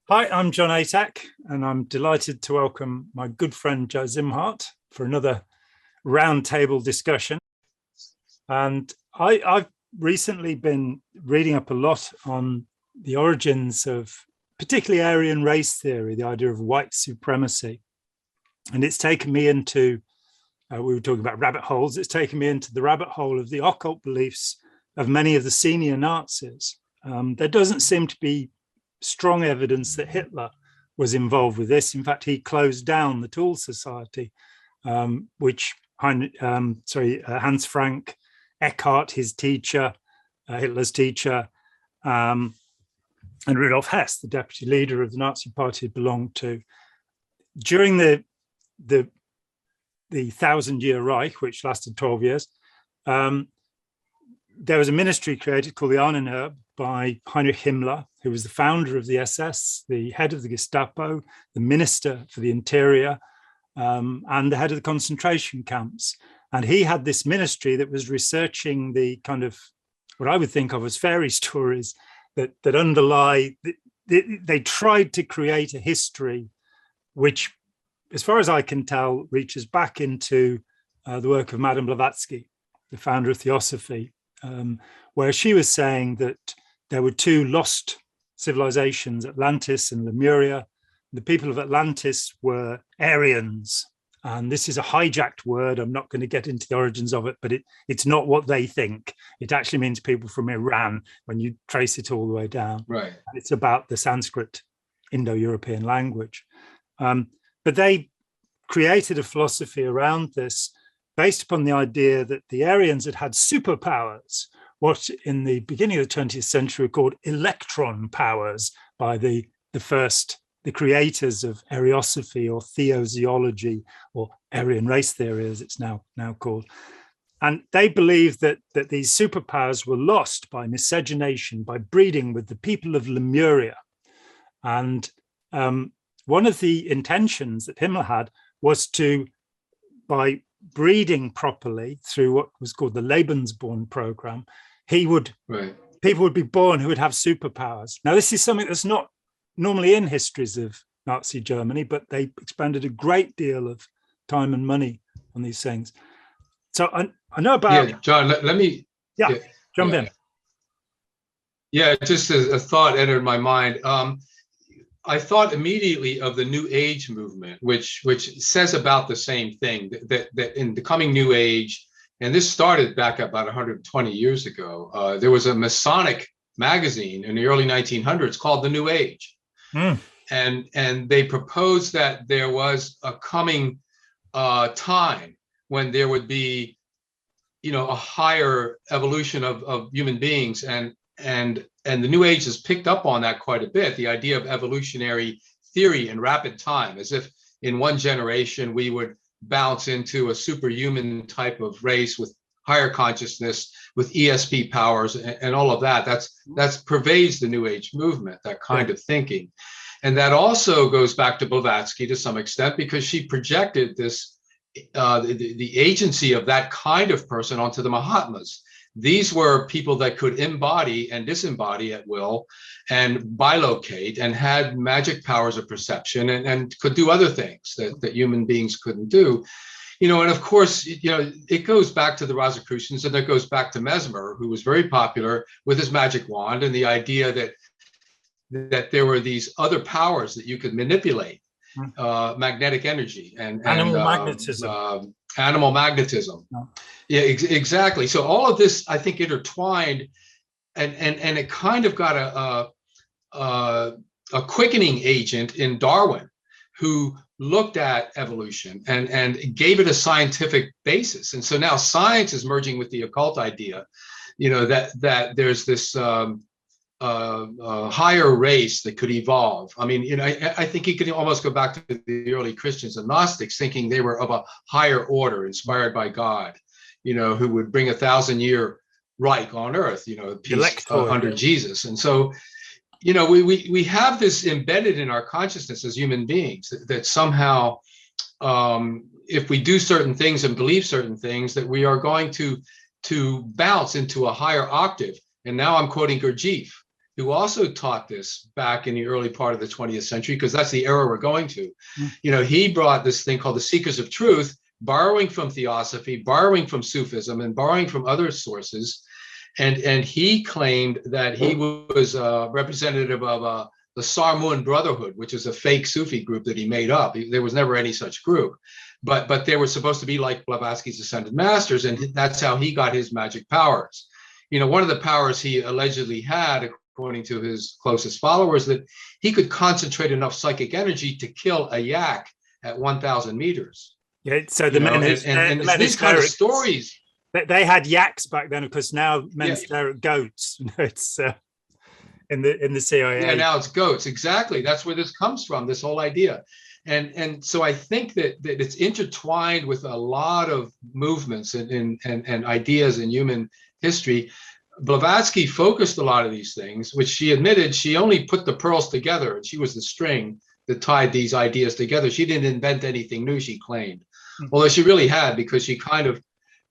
Hi, I'm John Atack, and I'm delighted to welcome my good friend Joe Zimhart for another roundtable discussion. And I've recently been reading up a lot on the origins of particularly Aryan race theory, the idea of white supremacy. And it's taken me into, we were talking about rabbit holes, it's taken me into the rabbit hole of the occult beliefs of many of the senior Nazis. There doesn't seem to be strong evidence that Hitler was involved with this. In fact, he closed down the Tool Society, which Hans Frank Eckhart, his teacher, Hitler's teacher, and Rudolf Hess, the deputy leader of the Nazi Party, belonged to. During the 1,000-year Reich, which lasted 12 years, there was a ministry created called the Ahnenerbe by Heinrich Himmler, who was the founder of the SS, the head of the Gestapo, the minister for the interior, and the head of the concentration camps. And he had this ministry that was researching the kind of what I would think of as fairy stories that underlie. They tried to create a history which, as far as I can tell, reaches back into the work of Madame Blavatsky, the founder of Theosophy, where she was saying that there were two lost civilizations, Atlantis and Lemuria. The people of Atlantis were Aryans. And this is a hijacked word. I'm not going to get into the origins of it, but it's not what they think. It actually means people from Iran when you trace it all the way down. Right. And it's about the Sanskrit Indo-European language. But they created a philosophy around this based upon the idea that the Aryans had superpowers, what in the beginning of the 20th century were called electron powers by the creators of Ariosophy or Theosophy or Aryan race theory, as it's now called. And they believed that these superpowers were lost by miscegenation, by breeding with the people of Lemuria. And one of the intentions that Himmler had was to, by breeding properly through what was called the Lebensborn program, people would be born who would have superpowers. Now, this is something that's not normally in histories of Nazi Germany, but they expended a great deal of time and money on these things. So I know about... Yeah, John, let me... Jump in. Yeah, just a thought entered my mind. I thought immediately of the New Age movement, which says about the same thing, that in the coming New Age, and this started back about 120 years ago, there was a Masonic magazine in the early 1900s called The New Age. And they proposed that there was a coming time when there would be, a higher evolution of human beings, and the New Age has picked up on that quite a bit, the idea of evolutionary theory in rapid time, as if in one generation we would bounce into a superhuman type of race with higher consciousness, with ESP powers and all of that. That's pervades the New Age movement, that kind of thinking. And that also goes back to Blavatsky to some extent, because she projected this, the agency of that kind of person onto the Mahatmas. These were people that could embody and disembody at will and bilocate and had magic powers of perception and could do other things that human beings couldn't do. And of course, it goes back to the Rosicrucians, and it goes back to Mesmer, who was very popular with his magic wand and the idea that there were these other powers that you could manipulate, magnetic energy and animal magnetism. Yeah, exactly. So all of this, I think, intertwined, and it kind of got a quickening agent in Darwin, who looked at evolution and gave it a scientific basis. And so now science is merging with the occult idea, that there's this higher race that could evolve. I mean, I think you could almost go back to the early Christians and Gnostics, thinking they were of a higher order, inspired by God, who would bring 1,000-year Reich on earth, peace under Jesus. And so, we have this embedded in our consciousness as human beings that somehow, if we do certain things and believe certain things, that we are going to bounce into a higher octave. And now I'm quoting Gurdjieff. who also taught this back in the early part of the 20th century, because that's the era we're going to. He brought this thing called the Seekers of Truth, borrowing from Theosophy, borrowing from Sufism, and borrowing from other sources. And he claimed that he was a representative of the Sarmun Brotherhood, which is a fake Sufi group that he made up. There was never any such group. But they were supposed to be like Blavatsky's Ascended Masters, and that's how he got his magic powers. One of the powers he allegedly had, according to his closest followers, that he could concentrate enough psychic energy to kill a yak at 1,000 meters. Yeah, so the men and these kind of stories. They had yaks back then, of course. Now men stare at goats. It's in the CIA. Yeah, now it's goats. Exactly. That's where this comes from. This whole idea. And so I think that it's intertwined with a lot of movements and ideas in human history. Blavatsky focused a lot of these things, which she admitted she only put the pearls together, and she was the string that tied these ideas together. She didn't invent anything new, she claimed. Although she really had, because she kind of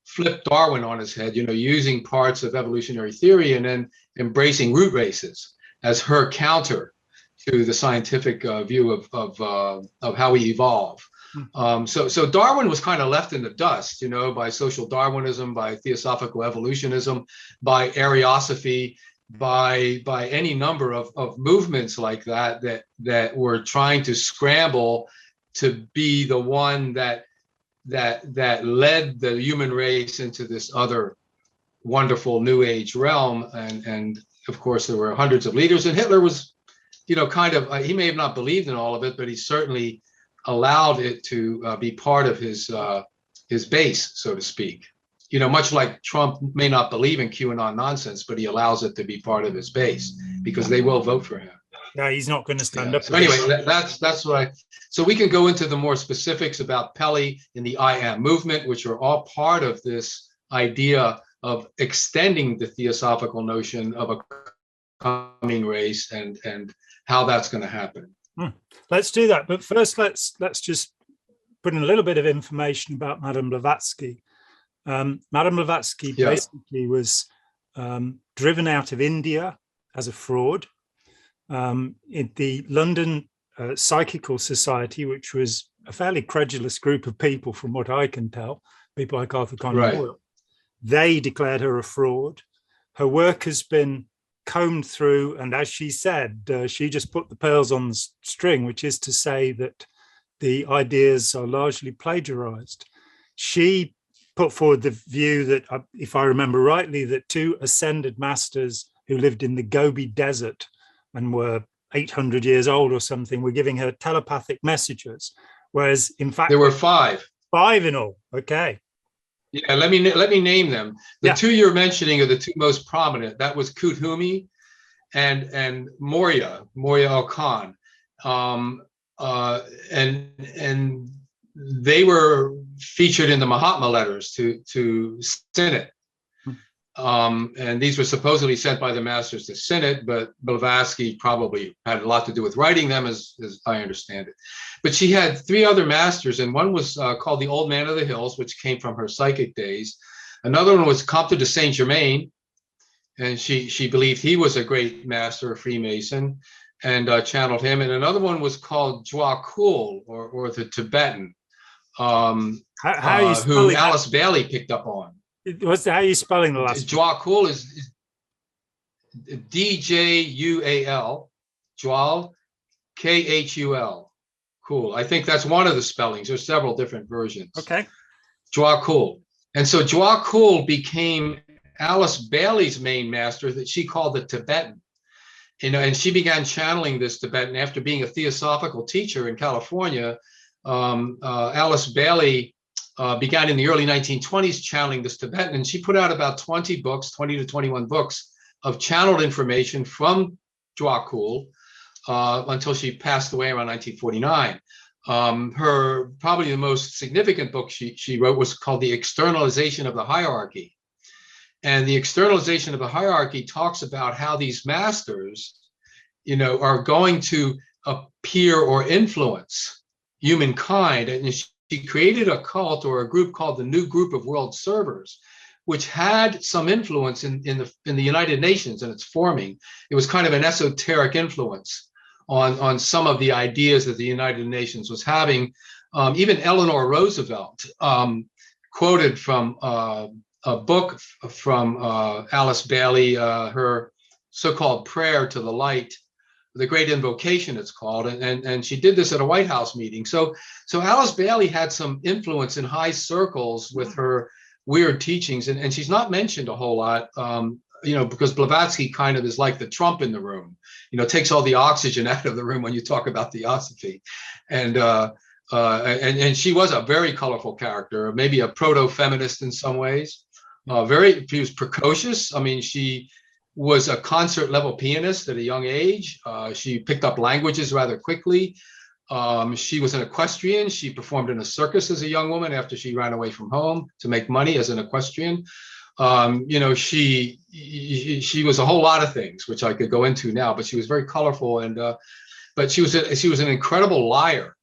flipped Darwin on his head, using parts of evolutionary theory and then embracing root races as her counter to the scientific view of how we evolve. So Darwin was kind of left in the dust, by social Darwinism, by Theosophical evolutionism, by Ariosophy, by any number of movements like that were trying to scramble to be the one that led the human race into this other wonderful New Age realm. And of course, there were hundreds of leaders, and Hitler was, he may have not believed in all of it, but he certainly allowed it to be part of his base, so to speak. Much like Trump may not believe in QAnon nonsense, but he allows it to be part of his base because they will vote for him. No, he's not going to stand up. So anyway, that's what so we can go into the more specifics about Pelly and the I Am movement, which are all part of this idea of extending the theosophical notion of a coming race and how that's going to happen. Let's do that. But first, let's just put in a little bit of information about Madame Blavatsky. Madame Blavatsky basically was driven out of India as a fraud. In the London Psychical Society, which was a fairly credulous group of people, from what I can tell, people like Arthur Conan Doyle, they declared her a fraud. Her work has been combed through, and as she said, she just put the pearls on the string, which is to say that the ideas are largely plagiarized. She put forward the view that, if I remember rightly, that two ascended masters who lived in the Gobi Desert and were 800 years old or something were giving her telepathic messages, whereas in fact there were five in all. Okay. Yeah, let me name them. The two you're mentioning are the two most prominent. That was Kuthumi and Moria Al-Khan, and they were featured in the Mahatma letters to Senate. And these were supposedly sent by the masters to Senate, but Blavatsky probably had a lot to do with writing them, as I understand it. But she had three other masters, and one was called the Old Man of the Hills, which came from her psychic days. Another one was Comte de Saint Germain, and she believed he was a great master, a Freemason, and channeled him. And another one was called Jua Kul, or the Tibetan, who Alice Bailey picked up on. How are you spelling the last? Jua Kul is D-J-U-A-L, Jwal, K-H-U-L, Kul. I think that's one of the spellings. There's several different versions. Okay. Jua Kul. And so Jua Kul became Alice Bailey's main master that she called the Tibetan. And she began channeling this Tibetan after being a theosophical teacher in California. Alice Bailey began in the early 1920s channeling this Tibetan, and she put out about 20 to 21 books of channeled information from Jua Kul until she passed away around 1949. Her probably the most significant book she wrote was called The Externalization of the Hierarchy. And the externalization of the hierarchy talks about how these masters, are going to appear or influence humankind. And she created a cult or a group called the New Group of World Servers, which had some influence in the United Nations and its forming. It was kind of an esoteric influence on some of the ideas that the United Nations was having. Even Eleanor Roosevelt quoted from a book from Alice Bailey, her so-called Prayer to the Light, the Great Invocation, it's called, and she did this at a White House meeting. So Alice Bailey had some influence in high circles with her weird teachings, and she's not mentioned a whole lot, because Blavatsky kind of is like the Trump in the room, takes all the oxygen out of the room when you talk about Theosophy, and she was a very colorful character, maybe a proto-feminist in some ways. She was precocious. I mean, she was a concert level pianist at a young age. She picked up languages rather quickly. She was an equestrian. She performed in a circus as a young woman after she ran away from home to make money as an equestrian. She was a whole lot of things, which I could go into now, but she was very colorful, but she was an incredible liar.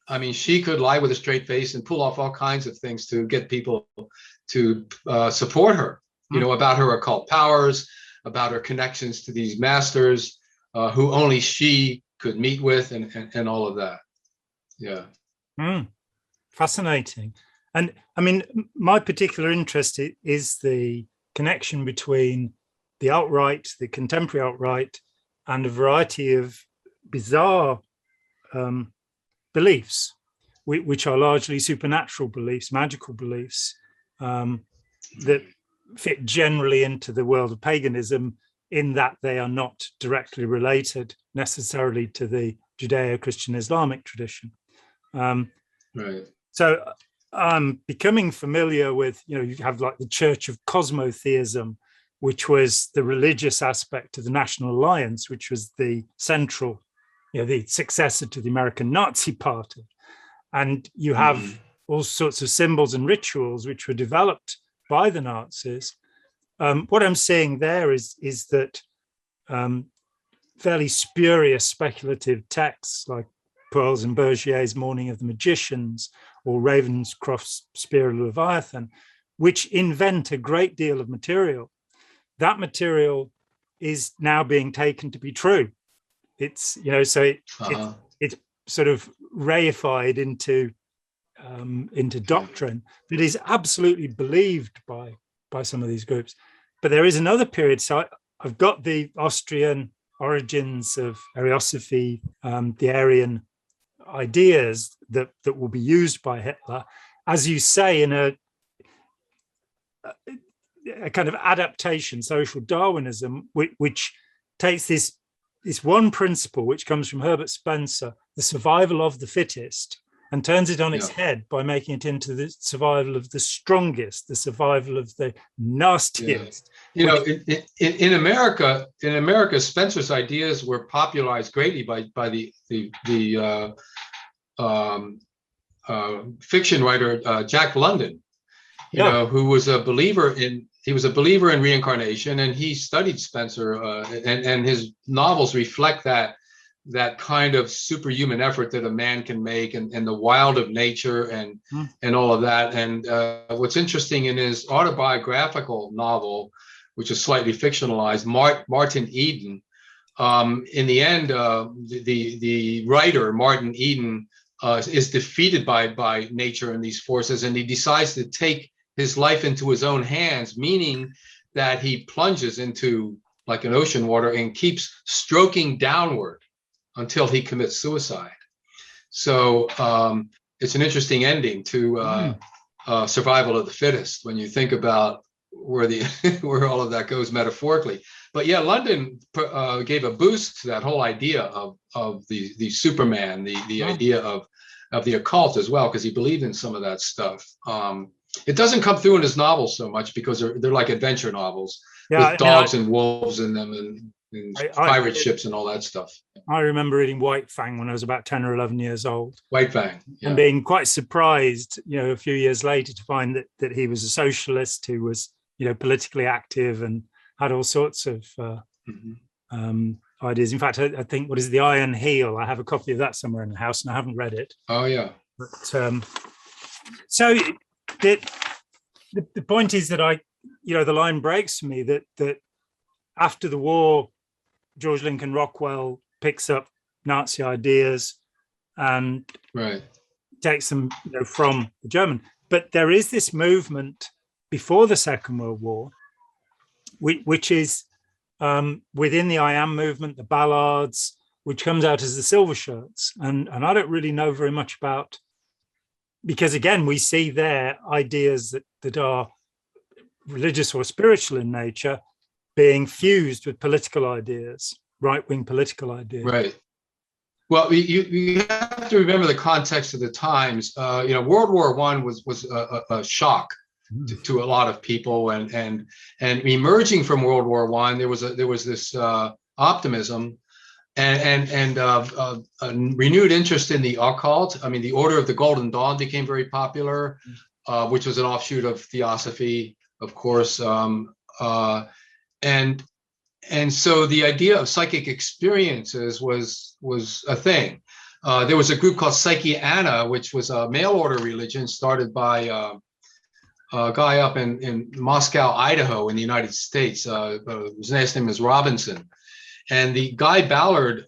I mean, she could lie with a straight face and pull off all kinds of things to get people to support her, about her occult powers, about her connections to these masters who only she could meet with, and all of that. Yeah. Fascinating. And I mean, my particular interest is the connection between the alt-right, the contemporary alt-right, and a variety of bizarre beliefs, which are largely supernatural beliefs, magical beliefs, that fit generally into the world of paganism, in that they are not directly related necessarily to the Judeo-Christian Islamic tradition. Right. So I'm becoming familiar with, you have like the Church of Cosmotheism, which was the religious aspect of the National Alliance, which was the central, the successor to the American Nazi Party. And you have all sorts of symbols and rituals which were developed by the Nazis. What I'm saying there is that fairly spurious speculative texts like Pearls and Bergier's Morning of the Magicians or Ravenscroft's Spear of Leviathan, which invent a great deal of material. That material is now being taken to be true. It's, it's sort of reified into doctrine that is absolutely believed by some of these groups. But there is another period. So I've got the Austrian origins of Ariosophy, the Aryan ideas that will be used by Hitler, as you say, in a kind of adaptation, social Darwinism, which takes this one principle which comes from Herbert Spencer, the survival of the fittest, and turns it on its head by making it into the survival of the strongest, the survival of the nastiest. In America, Spencer's ideas were popularized greatly by the fiction writer Jack London, who was a believer in reincarnation, and he studied Spencer, and his novels reflect that kind of superhuman effort that a man can make, and the wild of nature and all of that. And what's interesting in his autobiographical novel, which is slightly fictionalized, Martin Eden, in the end, the writer Martin Eden is defeated by nature and these forces, and he decides to take his life into his own hands, meaning that he plunges into like an ocean water and keeps stroking downward until he commits suicide. So it's an interesting ending to survival of the fittest when you think about where all of that goes metaphorically. But yeah, London gave a boost to that whole idea of the Superman, the idea of the occult as well, because he believed in some of that stuff. It doesn't come through in his novels so much because they're like adventure novels with dogs and wolves in them and pirate ships and all that stuff. I remember reading White Fang when I was about 10 or 11 years old. White Fang. Yeah. And being quite surprised, a few years later to find that he was a socialist who was, politically active and had all sorts of ideas. In fact, I think, what is the Iron Heel? I have a copy of that somewhere in the house and I haven't read it. Oh, yeah. But so the point is that the line breaks for me that after the war, George Lincoln Rockwell picks up Nazi ideas and takes them from the German. But there is this movement before the Second World War, which is within the I Am movement, the Ballards, which comes out as the Silver Shirts. And I don't really know very much about, because again, we see their ideas that are religious or spiritual in nature being fused with political ideas, right-wing political ideas. Right. Well, you have to remember the context of the times. World War I was a shock to a lot of people, and emerging from World War I, there was this optimism and a renewed interest in the occult. I mean, the Order of the Golden Dawn became very popular, which was an offshoot of Theosophy, of course, and so the idea of psychic experiences was a thing. There was a group called Psychiana, which was a mail order religion started by a guy up in Moscow, Idaho, in the United States. His last name is Robinson. And the Guy Ballard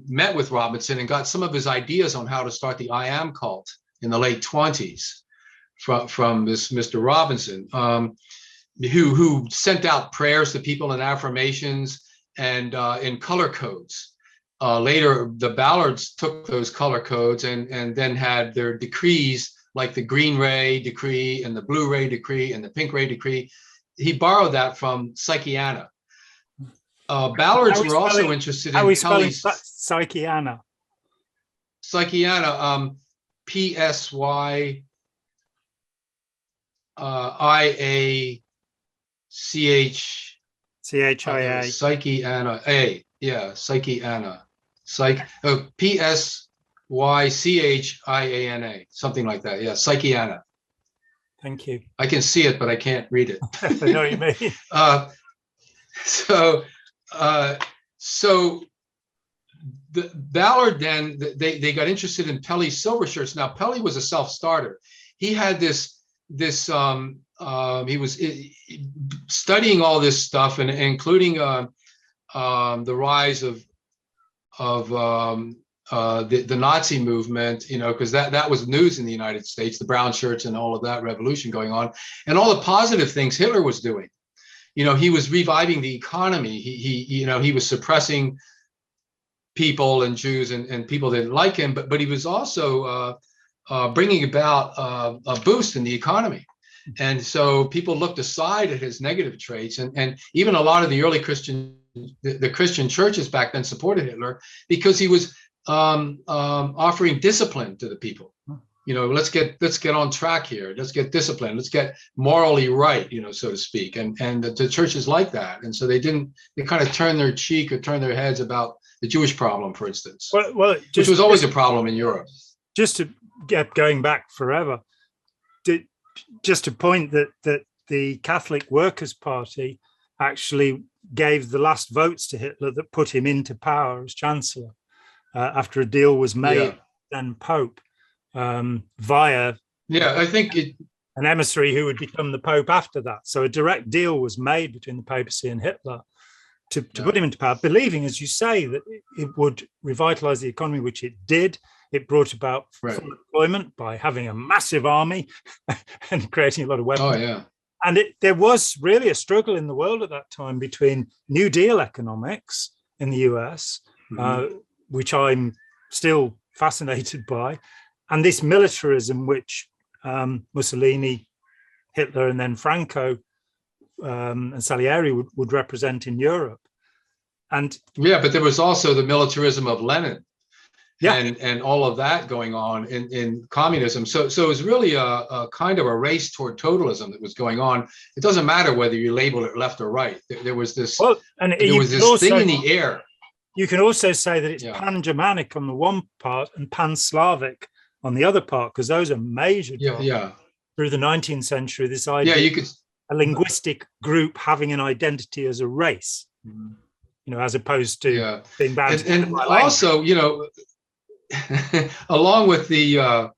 met with Robinson and got some of his ideas on how to start the I Am cult in the late 20s from this Mr. Robinson. Who sent out prayers to people and affirmations and in color codes. Later, the Ballards took those color codes and then had their decrees, like the green ray decree and the blue ray decree and the pink ray decree. He borrowed that from Psychiana. Ballards were also interested in Pelly's Psychiana. Psychiana, Psyia. Chia. Psychiana. Psychiana. Psychiana. Something like that. Yeah, Psychiana. Thank you. I can see it, but I can't read it. I know what you mean. So the Ballard then they got interested in Pelly's Silver Shirts. Now Pelly was a self-starter. He had this he was studying all this stuff, and including the rise of the Nazi movement, because that was news in the United States, the brown shirts and all of that revolution going on, and all the positive things Hitler was doing. He was reviving the economy. He was suppressing people and Jews and people didn't like him, but he was also bringing about a boost in the economy. And so people looked aside at his negative traits, and even a lot of the early the Christian churches back then supported Hitler because he was offering discipline to the people. Let's get on track here. Let's get disciplined. Let's get morally right, so to speak. And the churches like that, and so they kind of turned their cheek or turned their heads about the Jewish problem, for instance, which was always a problem in Europe. Just to get going back forever. Just to point that the Catholic Workers' Party actually gave the last votes to Hitler that put him into power as Chancellor after a deal was made then Pope via I think an emissary who would become the Pope after that. So a direct deal was made between the papacy and Hitler to put him into power, believing, as you say, that it would revitalize the economy, which it did. It brought about full employment by having a massive army and creating a lot of weapons. Oh, yeah. And there was really a struggle in the world at that time between New Deal economics in the US, which I'm still fascinated by, and this militarism, which Mussolini, Hitler, and then Franco and Salieri would represent in Europe. And but there was also the militarism of Lenin. And all of that going on in communism. So it was really a kind of a race toward totalism that was going on. It doesn't matter whether you label it left or right. There was this thing in the air. You can also say that it's pan-Germanic on the one part and pan-Slavic on the other part, because those are major through the 19th century. This idea a linguistic group having an identity as a race, as opposed to being bound and also, along with the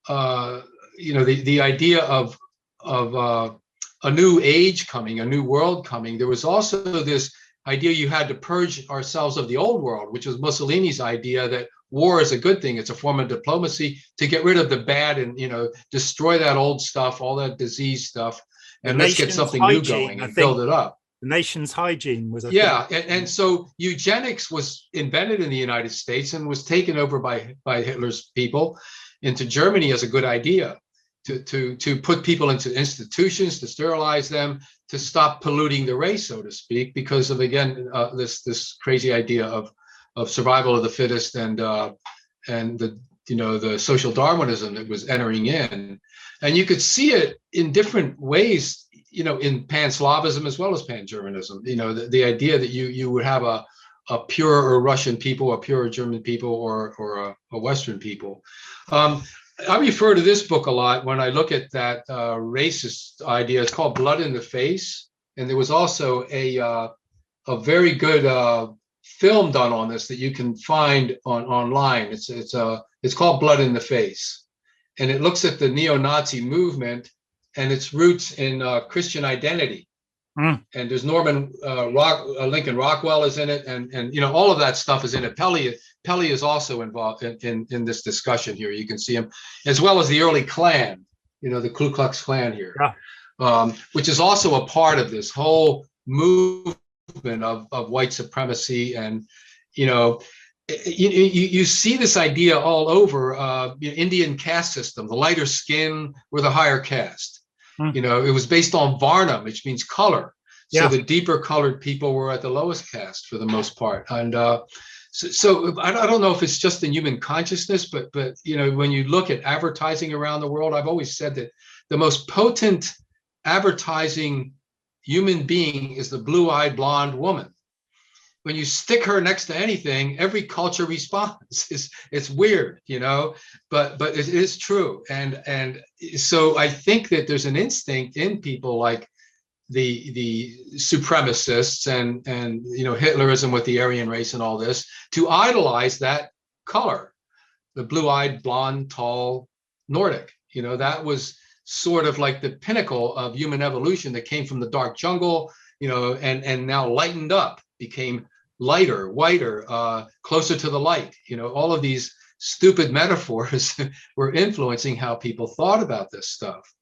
the idea of a new age coming, a new world coming, there was also this idea you had to purge ourselves of the old world, which was Mussolini's idea that war is a good thing. It's a form of diplomacy to get rid of the bad and, destroy that old stuff, all that disease stuff, and let's get something new going and build it up. The nation's hygiene was and so eugenics was invented in the United States and was taken over by Hitler's people into Germany as a good idea to put people into institutions, to sterilize them, to stop polluting the race, so to speak, because of, again, this crazy idea of survival of the fittest and the social Darwinism that was entering in. And you could see it in different ways, in Pan-Slavism as well as Pan-Germanism. The idea that you would have a pure Russian people, a pure German people, or a Western people. I refer to this book a lot when I look at that racist idea. It's called Blood in the Face, and there was also a very good film done on this that you can find online. It's called Blood in the Face, and it looks at the neo-Nazi movement and its roots in Christian identity. And there's Lincoln Rockwell is in it, and all of that stuff is in it. Pelly is also involved in this discussion here. You can see him, as well as the early Klan, the Ku Klux Klan here, which is also a part of this whole movement of white supremacy. And you see this idea all over. Indian caste system: the lighter skin were the higher caste. It was based on Varnam, which means color. So the deeper colored people were at the lowest caste for the most part. And so I don't know if it's just in human consciousness, but when you look at advertising around the world, I've always said that the most potent advertising human being is the blue-eyed blonde woman. When you stick her next to anything, every culture responds. It's weird, but it is true. And so I think that there's an instinct in people like the supremacists and Hitlerism with the Aryan race and all this, to idolize that color, the blue-eyed, blonde, tall Nordic. That was sort of like the pinnacle of human evolution that came from the dark jungle, and now lightened up, became lighter, whiter, closer to the light. All of these stupid metaphors were influencing how people thought about this stuff.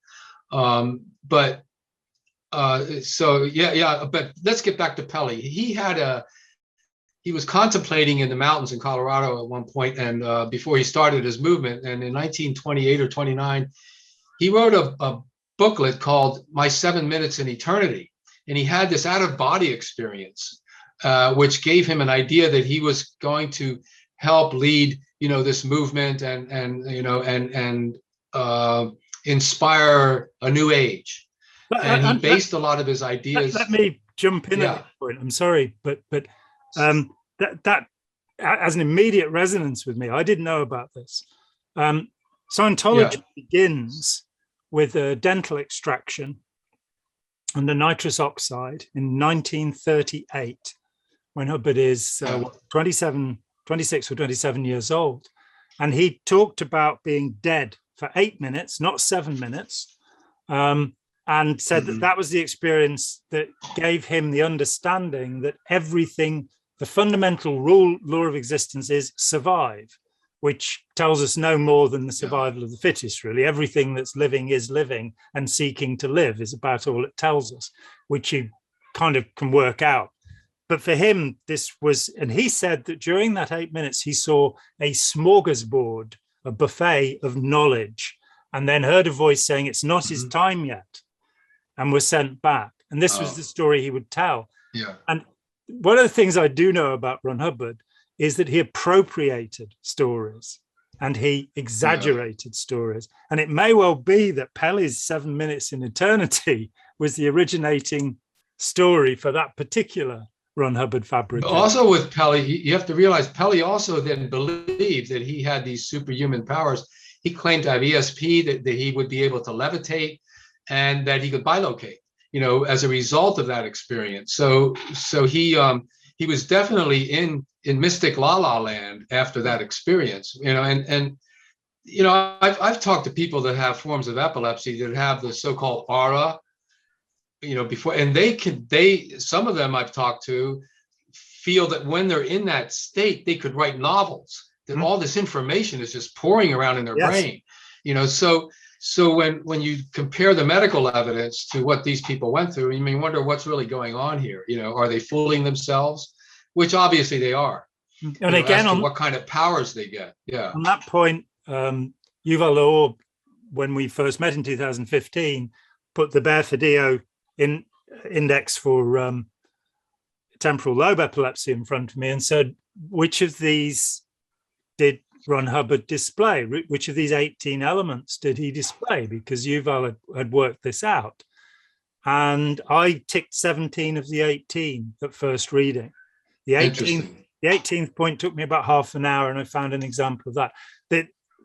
But let's get back to Pelly. He was contemplating in the mountains in Colorado at one point, and before he started his movement, and in 1928 or 29, he wrote a booklet called My 7 Minutes in Eternity. And he had this out-of-body experience, which gave him an idea that he was going to help lead, this movement and inspire a new age. And he based a lot of his ideas. Let me jump in at that point. I'm sorry, but that has an immediate resonance with me. I didn't know about this. Scientology begins with a dental extraction under nitrous oxide in 1938, when Hubbard is 26 or 27 years old. And he talked about being dead for 8 minutes, not 7 minutes, and said that was the experience that gave him the understanding that everything, the fundamental law of existence is survive, which tells us no more than the survival of the fittest, really. Everything that's living is living, and seeking to live is about all it tells us, which you kind of can work out. But for him, this was, and he said that during that 8 minutes, he saw a smorgasbord, a buffet of knowledge, and then heard a voice saying, it's not his time yet, and was sent back. And this was the story he would tell. And one of the things I do know about Ron Hubbard is that he appropriated stories and he exaggerated stories. And it may well be that Pelly's 7 Minutes in Eternity was the originating story for that particular Ron Hubbard fabric. Also with Pelly, you have to realize Pelly also then believed that he had these superhuman powers. He claimed to have ESP, that he would be able to levitate, and that he could bilocate, as a result of that experience. So he was definitely in mystic la la land after that experience, and I've talked to people that have forms of epilepsy that have the so-called aura, before, and some of them I've talked to feel that when they're in that state, they could write novels, that all this information is just pouring around in their brain, so when you compare the medical evidence to what these people went through, you may wonder what's really going on here. Are they fooling themselves? Which obviously they are. And again, on what kind of powers they get. Yeah. On that point, Yuval Laor, when we first met in 2015, put the Bear Fedio index for temporal lobe epilepsy in front of me and said, which of these did Ron Hubbard display? Which of these 18 elements did he display? Because Yuval had worked this out. And I ticked 17 of the 18 at first reading. The 18th point took me about half an hour, and I found an example of that.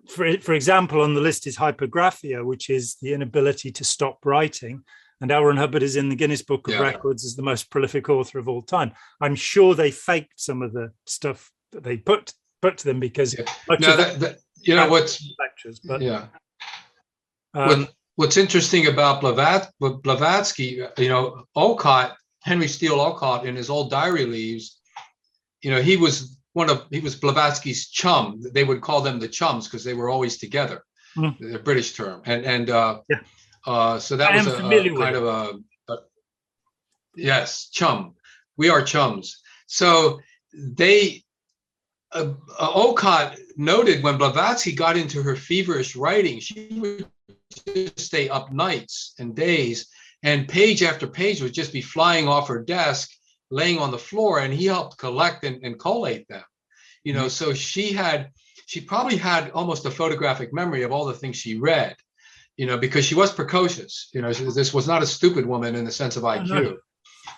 For example, on the list is hypergraphia, which is the inability to stop writing. And L. Ron Hubbard is in the Guinness Book of Records as the most prolific author of all time. I'm sure they faked some of the stuff that they put to them because what's interesting about Blavatsky, Olcott, Henry Steele Olcott, in his old diary leaves, he was Blavatsky's chum. They would call them the chums because they were always together. The British term, so that was a kind of a yes, chum. We are chums. So Olcott noted when Blavatsky got into her feverish writing, she would just stay up nights and days, and page after page would just be flying off her desk, laying on the floor, and he helped collect and collate them. So she probably had almost a photographic memory of all the things she read, because she was precocious. This was not a stupid woman in the sense of IQ. No.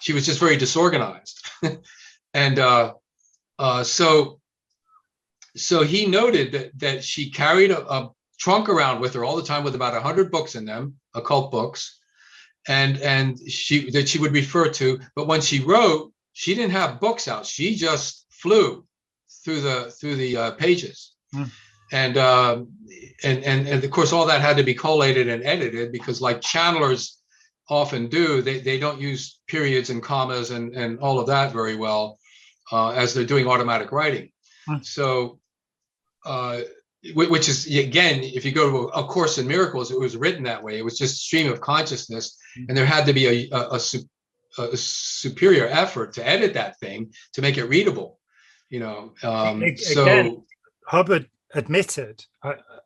She was just very disorganized. And so he noted that she carried a trunk around with her all the time with about 100 books in them, occult books, and she would refer to. But when she wrote, she didn't have books out. She just flew through the pages. And of course, all that had to be collated and edited because, like channelers often do, they don't use periods and commas and all of that very well as they're doing automatic writing. So, which is, again, if you go to A Course in Miracles, it was written that way. It was just stream of consciousness, and there had to be a superior effort to edit that thing to make it readable. Again, Hubbard admitted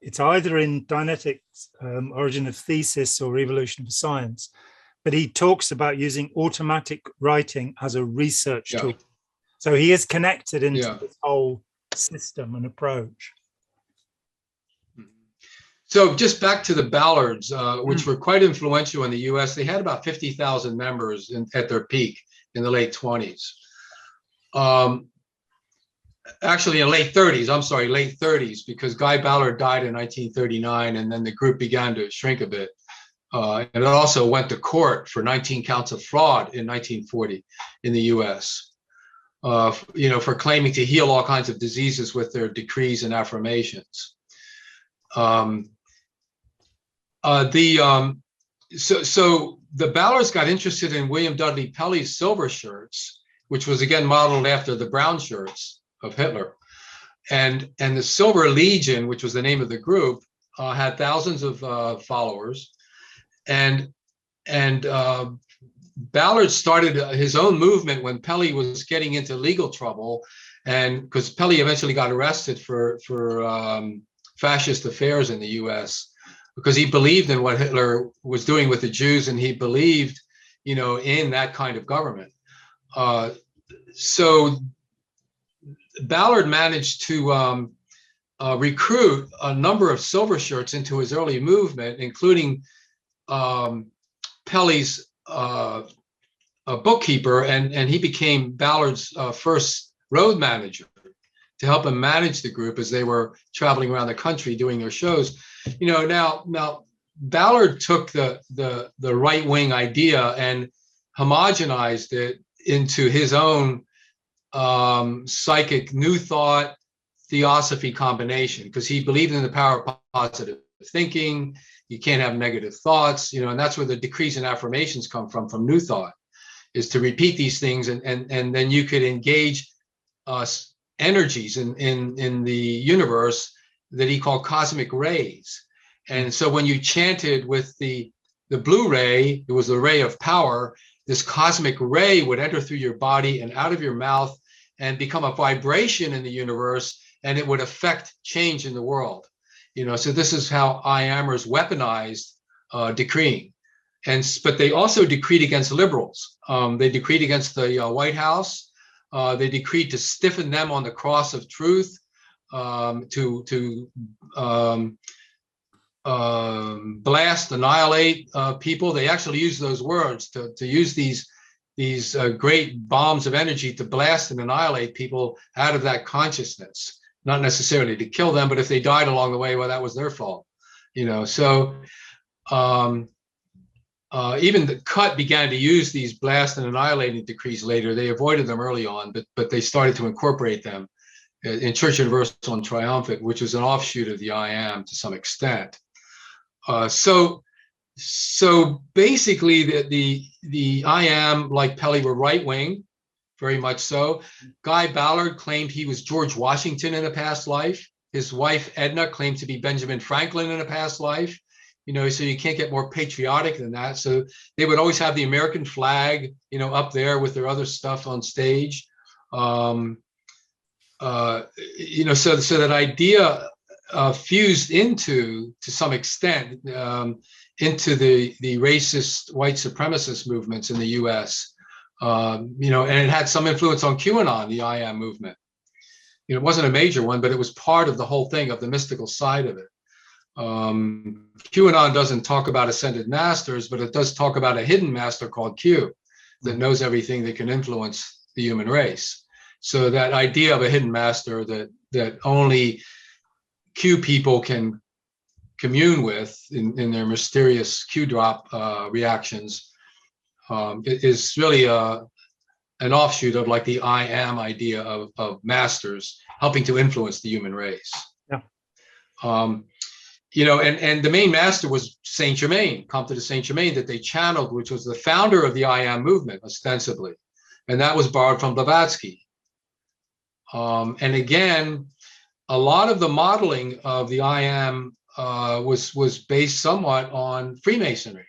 it's either in Dianetics, Origin of Thesis, or Evolution of Science, but he talks about using automatic writing as a research tool. So he is connected into this whole system and approach. So just back to the Ballards, which were quite influential in the U.S. They had about 50,000 members at their peak in the late 20s. Actually, in late 30s, because Guy Ballard died in 1939, and then the group began to shrink a bit. And it also went to court for 19 counts of fraud in 1940 in the U.S., for claiming to heal all kinds of diseases with their decrees and affirmations. So the Ballards got interested in William Dudley Pelly's silver shirts, which was again modeled after the brown shirts of Hitler, and the Silver Legion, which was the name of the group, had thousands of followers, and Ballard started his own movement when Pelly was getting into legal trouble, and because Pelly eventually got arrested for fascist affairs in the U.S. because he believed in what Hitler was doing with the Jews, and he believed, in that kind of government. So Ballard managed to recruit a number of silver shirts into his early movement, including Pelly's a bookkeeper, and he became Ballard's first road manager to help him manage the group as they were traveling around the country doing their shows. Now Ballard took the right-wing idea and homogenized it into his own psychic new thought Theosophy combination, because he believed in the power of positive thinking. You can't have negative thoughts, and that's where the decrees and affirmations come from New Thought, is to repeat these things, and then you could engage energies in the universe that he called cosmic rays. And so when you chanted with the blue ray, it was the ray of power, this cosmic ray would enter through your body and out of your mouth and become a vibration in the universe, and it would affect change in the world. So this is how I-amers weaponized decreeing. But they also decreed against liberals. They decreed against the White House. They decreed to stiffen them on the cross of truth, to blast, annihilate people. They actually use those words to use these great bombs of energy to blast and annihilate people out of that consciousness, not necessarily to kill them, but if they died along the way, well, that was their fault. So even the cut began to use these blast and annihilating decrees later. They avoided them early on, but they started to incorporate them in Church Universal and Triumphant, which was an offshoot of the I Am to some extent. So basically, the I Am, like Pelly, were right wing, very much so. Guy Ballard claimed he was George Washington in a past life. His wife Edna claimed to be Benjamin Franklin in a past life. So you can't get more patriotic than that. So they would always have the American flag, up there with their other stuff on stage. So that idea fused to some extent, into the racist white supremacist movements in the U.S. And it had some influence on QAnon, the I Am movement. It wasn't a major one, but it was part of the whole thing, of the mystical side of it. QAnon doesn't talk about ascended masters, but it does talk about a hidden master called Q that knows everything that can influence the human race. So that idea of a hidden master that only Q people can commune with in their mysterious Q drop reactions is really an offshoot of like the I Am idea of masters helping to influence the human race. Yeah. And the main master was Saint Germain, Comte de Saint Germain, that they channeled, which was the founder of the I Am movement, ostensibly. And that was borrowed from Blavatsky. And again, a lot of the modeling of the I Am was based somewhat on Freemasonry.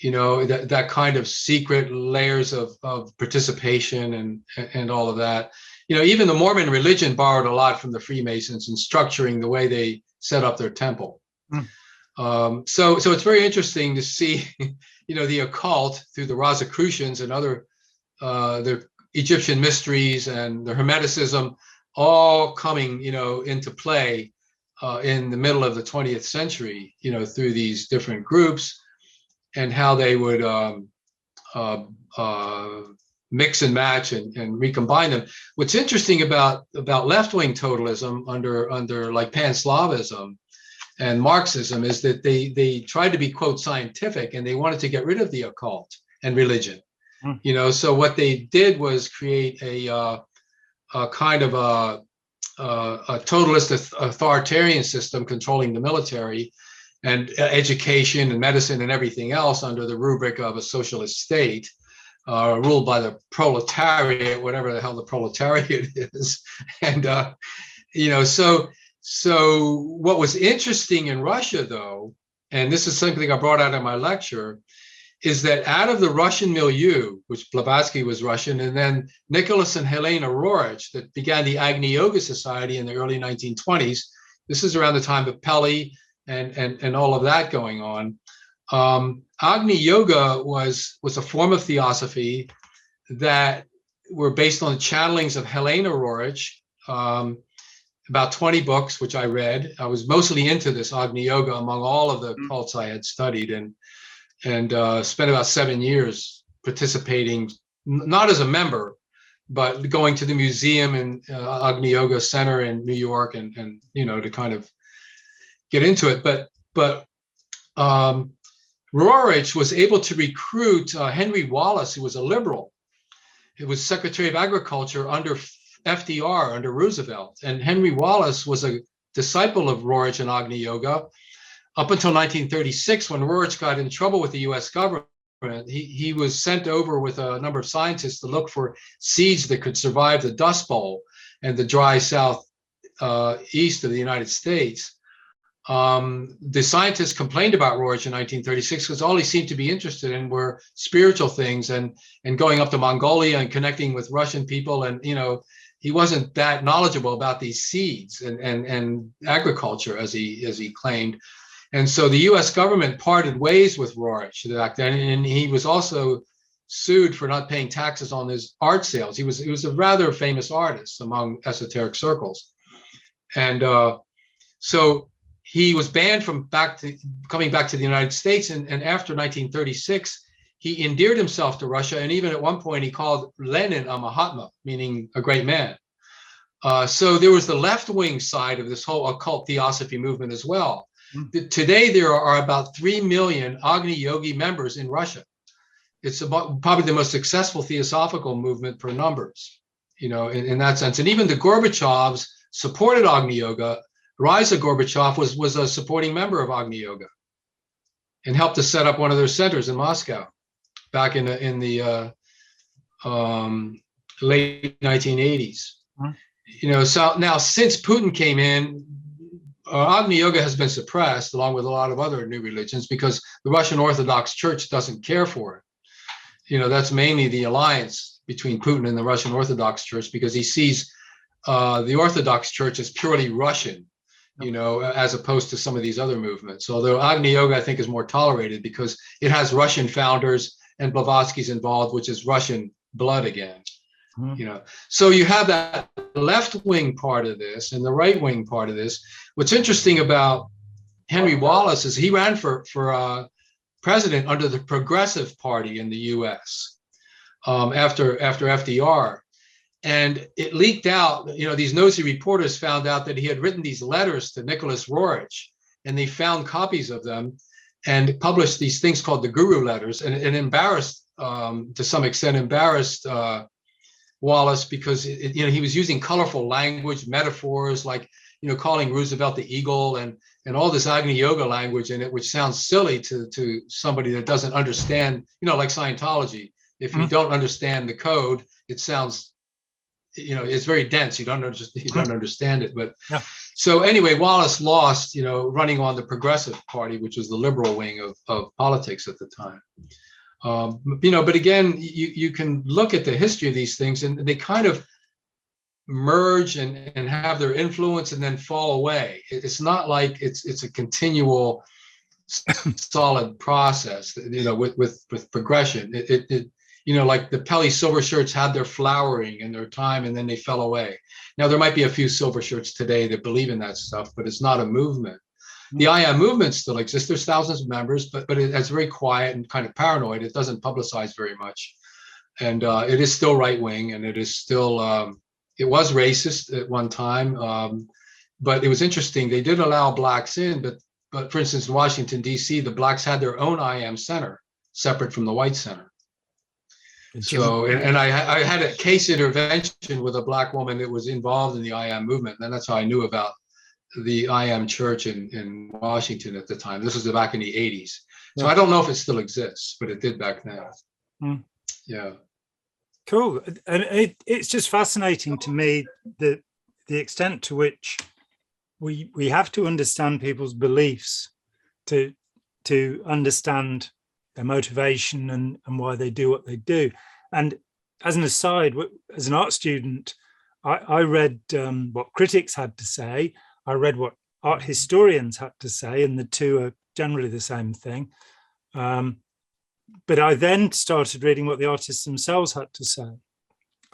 That kind of secret layers of participation and all of that. Even the Mormon religion borrowed a lot from the Freemasons in structuring the way they set up their temple. So it's very interesting to see, the occult through the Rosicrucians and other the Egyptian mysteries and the Hermeticism all coming, into play in the middle of the 20th century, through these different groups, and how they would mix and match and recombine them. What's interesting about left-wing totalism under like Pan-Slavism and Marxism is that they tried to be, quote, scientific, and they wanted to get rid of the occult and religion. So what they did was create a kind of a totalist authoritarian system controlling the military and education and medicine and everything else under the rubric of a socialist state, ruled by the proletariat, whatever the hell the proletariat is. And, so what was interesting in Russia, though, and this is something I brought out in my lecture, is that out of the Russian milieu, which Blavatsky was Russian, and then Nicholas and Helena Roerich, that began the Agni Yoga Society in the early 1920s. This is around the time of Pelly and all of that going on. Agni Yoga was a form of Theosophy that were based on the channelings of Helena Roerich, about 20 books, which I read. I was mostly into this Agni Yoga among all of the cults I had studied, and spent about 7 years participating, not as a member, but going to the museum and Agni Yoga Center in New York and to kind of get into it. But Roerich was able to recruit Henry Wallace, who was a liberal. He was Secretary of Agriculture under FDR, under Roosevelt. And Henry Wallace was a disciple of Roerich and Agni Yoga. up until 1936, when Roerich got in trouble with the US government, he was sent over with a number of scientists to look for seeds that could survive the Dust Bowl and the dry south east of the United States. The scientists complained about Roerich in 1936 because all he seemed to be interested in were spiritual things and going up to Mongolia and connecting with Russian people. And, you know, he wasn't that knowledgeable about these seeds and agriculture as he claimed. And so the US government parted ways with Roerich back then, and he was also sued for not paying taxes on his art sales. He was a rather famous artist among esoteric circles. And so he was banned from coming back to the United States. And after 1936, he endeared himself to Russia. And even at one point, he called Lenin a Mahatma, meaning a great man. So there was the left-wing side of this whole occult theosophy movement as well. Today, there are about 3 million Agni Yogi members in Russia. It's about probably the most successful theosophical movement per numbers, you know, in that sense. And even the Gorbachevs supported Agni Yoga. Raisa Gorbachev was a supporting member of Agni Yoga and helped to set up one of their centers in Moscow back in the late 1980s. You know, so now since Putin came in, Agni Yoga has been suppressed along with a lot of other new religions because the Russian Orthodox Church doesn't care for it. You know, that's mainly the alliance between Putin and the Russian Orthodox Church because he sees the Orthodox Church as purely Russian, you know, as opposed to some of these other movements. Although Agni Yoga, I think, is more tolerated because it has Russian founders and Blavatsky's involved, which is Russian blood again. You know, so you have that left-wing part of this and the right-wing part of this. What's interesting about Henry Wallace is he ran for president under the Progressive Party in the U.S. After FDR, and it leaked out. You know, these nosy reporters found out that he had written these letters to Nicholas Roerich, and they found copies of them and published these things called the Guru letters, and it embarrassed, to some extent, Wallace because you know, he was using colorful language, metaphors like, you know, calling Roosevelt the eagle and all this Agni Yoga language in it, which sounds silly to somebody that doesn't understand, you know, like Scientology. If you don't understand the code, it sounds, you know, it's very dense. You don't understand it. But so anyway, Wallace lost, you know, running on the Progressive Party, which was the liberal wing of politics at the time. You know, but again, you can look at the history of these things and they kind of merge and have their influence and then fall away. It's not like it's a continual solid process, you know, with progression. It you know, like the Pelly silver shirts had their flowering in their time and then they fell away. Now there might be a few silver shirts today that believe in that stuff, but it's not a movement. The I Am movement still exists. There's thousands of members, but it's very quiet and kind of paranoid. It doesn't publicize very much. And it is still right-wing, and it is still, it was racist at one time. But it was interesting. They did allow blacks in, but for instance, in Washington, D.C., the blacks had their own I Am center, separate from the white center. So, and I had a case intervention with a black woman that was involved in the I Am movement. And that's how I knew about the I Am church in Washington at the time. This was back in the 80s. So I don't know if it still exists, but it did back then. Yeah. Cool. And it's just fascinating to me the extent to which we have to understand people's beliefs to understand their motivation and why they do what they do. And as an aside, as an art student, I read what critics had to say. I read what art historians had to say, and the two are generally the same thing. But I then started reading what the artists themselves had to say.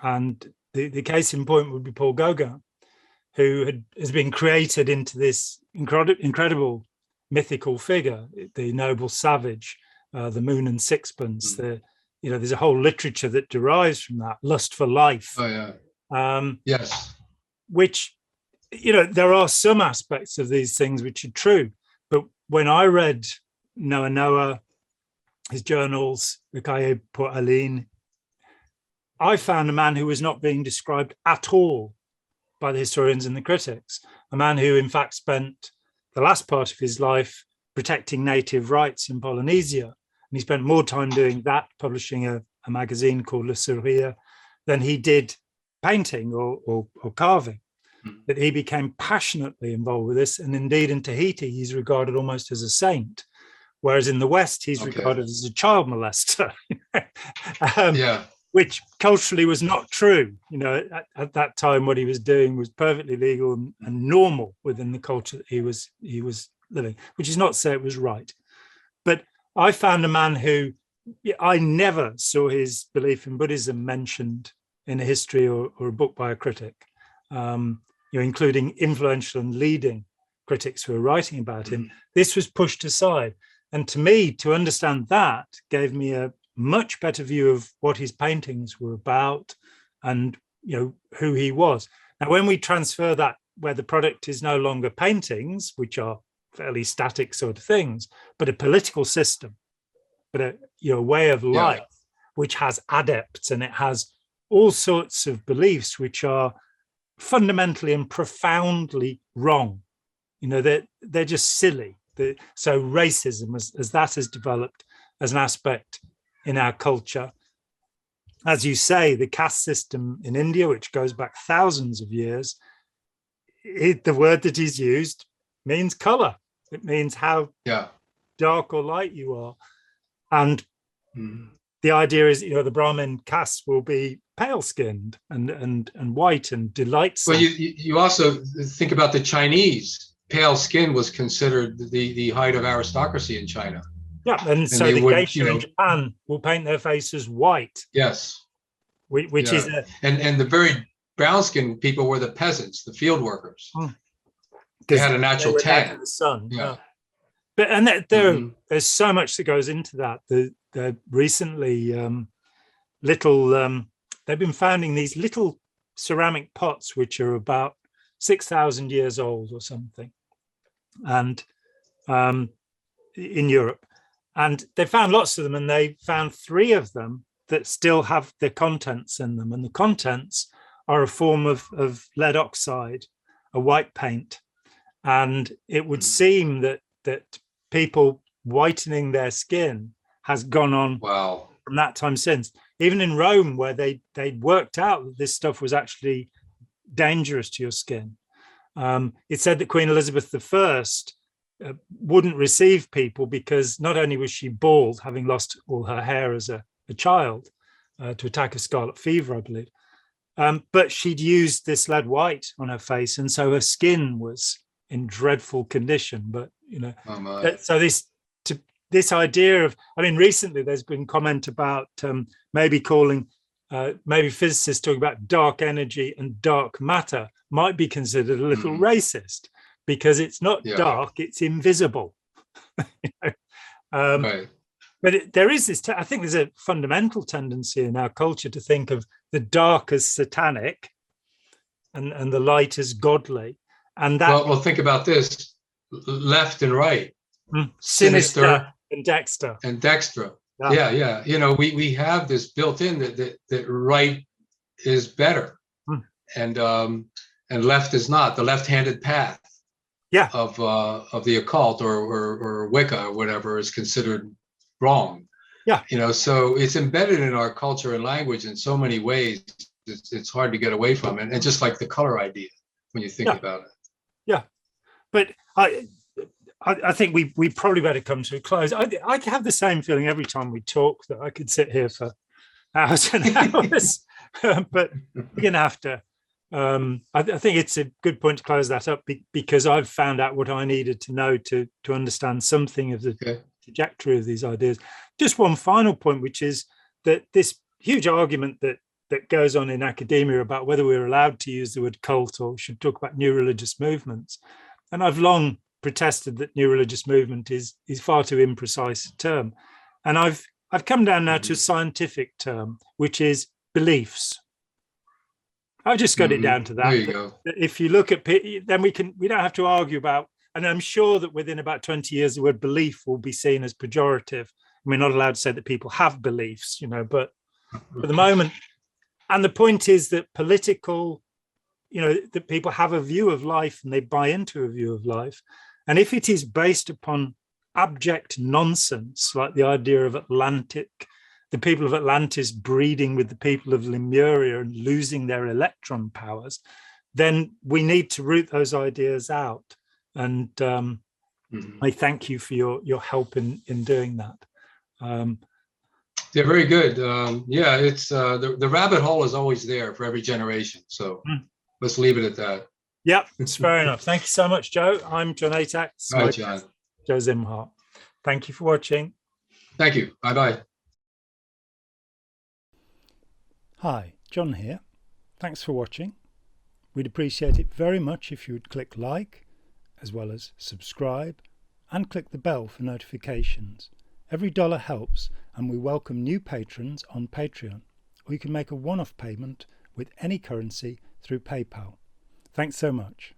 And the case in point would be Paul Gauguin, who has been created into this incredible mythical figure, the noble savage, the moon and sixpence. You know, there's a whole literature that derives from that, lust for life. Oh, yeah. Yes. Which, you know, there are some aspects of these things which are true. But when I read Noah, his journals, the Cahiers pour Aline, I found a man who was not being described at all by the historians and the critics, a man who in fact spent the last part of his life protecting native rights in Polynesia. And he spent more time doing that, publishing a magazine called Le Sourire, than he did painting or carving. That he became passionately involved with this. And indeed, in Tahiti, he's regarded almost as a saint, whereas in the West, he's regarded as a child molester, which culturally was not true. You know, at that time, what he was doing was perfectly legal and normal within the culture that he was living, which is not to say it was right. But I found a man who I never saw his belief in Buddhism mentioned in a history or a book by a critic, including influential and leading critics who are writing about him. This was pushed aside. And to me, to understand that gave me a much better view of what his paintings were about and, who he was. Now, when we transfer that, where the product is no longer paintings, which are fairly static sort of things, but a political system, but a way of life, which has adepts and it has all sorts of beliefs which are fundamentally and profoundly wrong. They're just silly. So racism, as that has developed as an aspect in our culture, as you say, the caste system in India, which goes back thousands of years, the word that is used means color. It means how dark or light you are. And the idea is, the Brahmin caste will be pale-skinned and white and delightsome. Well, you also think about the Chinese. Pale skin was considered the height of aristocracy in China. Yeah, and so the geisha in Japan will paint their faces white. Yes. Which is and the very brown-skinned people were the peasants, the field workers. They had a natural tan. The sun. Yeah. But there's so much that goes into that. Recently, they've been finding these little ceramic pots which are about 6,000 years old or something, and in Europe, and they found lots of them, and they found 3 of them that still have the contents in them, and the contents are a form of lead oxide, a white paint, and it would seem that people whitening their skin has gone on from that time since. Even in Rome, where they'd worked out that this stuff was actually dangerous to your skin. It said that Queen Elizabeth I wouldn't receive people because not only was she bald, having lost all her hair as a child to attack of scarlet fever, I believe, but she'd used this lead white on her face, and so her skin was in dreadful condition. But so this idea of, recently there's been comment about maybe physicists talking about dark energy and dark matter might be considered a little racist because it's not dark, it's invisible. Right. But there is this, I think there's a fundamental tendency in our culture to think of the dark as satanic and the light as godly. And that, well, think about this: left and right, sinister and dexter. And dexter. Yeah. We have this built in that right is better, and left is not. The left-handed path of the occult or Wicca or whatever is considered wrong. So it's embedded in our culture and language in so many ways. It's hard to get away from it. And just like the color idea, when you think about it. Yeah, but I think we probably better come to a close. I have the same feeling every time we talk that I could sit here for hours and hours, but we're going to have to. I think it's a good point to close that up because I've found out what I needed to know to understand something of the trajectory of these ideas. Just one final point, which is that this huge argument that goes on in academia about whether we're allowed to use the word cult or should talk about new religious movements. And I've long protested that new religious movement is far too imprecise a term. And I've come down now to a scientific term, which is beliefs. I've just got it down to that. There you go. If you look at, then we don't have to argue about, and I'm sure that within about 20 years, the word belief will be seen as pejorative. We're not allowed to say that people have beliefs, but at the moment, and the point is that that people have a view of life and they buy into a view of life. And if it is based upon abject nonsense, like the idea of the people of Atlantis breeding with the people of Lemuria and losing their electron powers, then we need to root those ideas out. And I thank you for your help in doing that. They're very good. Yeah, it's the rabbit hole is always there for every generation. So let's leave it at that. Yep, it's fair enough. Thank you so much, Joe. I'm John Atack. Hi, John. Joe Zimhart. Thank you for watching. Thank you. Bye-bye. Hi, John here. Thanks for watching. We'd appreciate it very much if you would click like, as well as subscribe, and click the bell for notifications. Every dollar helps, and we welcome new patrons on Patreon, or you can make a one-off payment with any currency through PayPal. Thanks so much.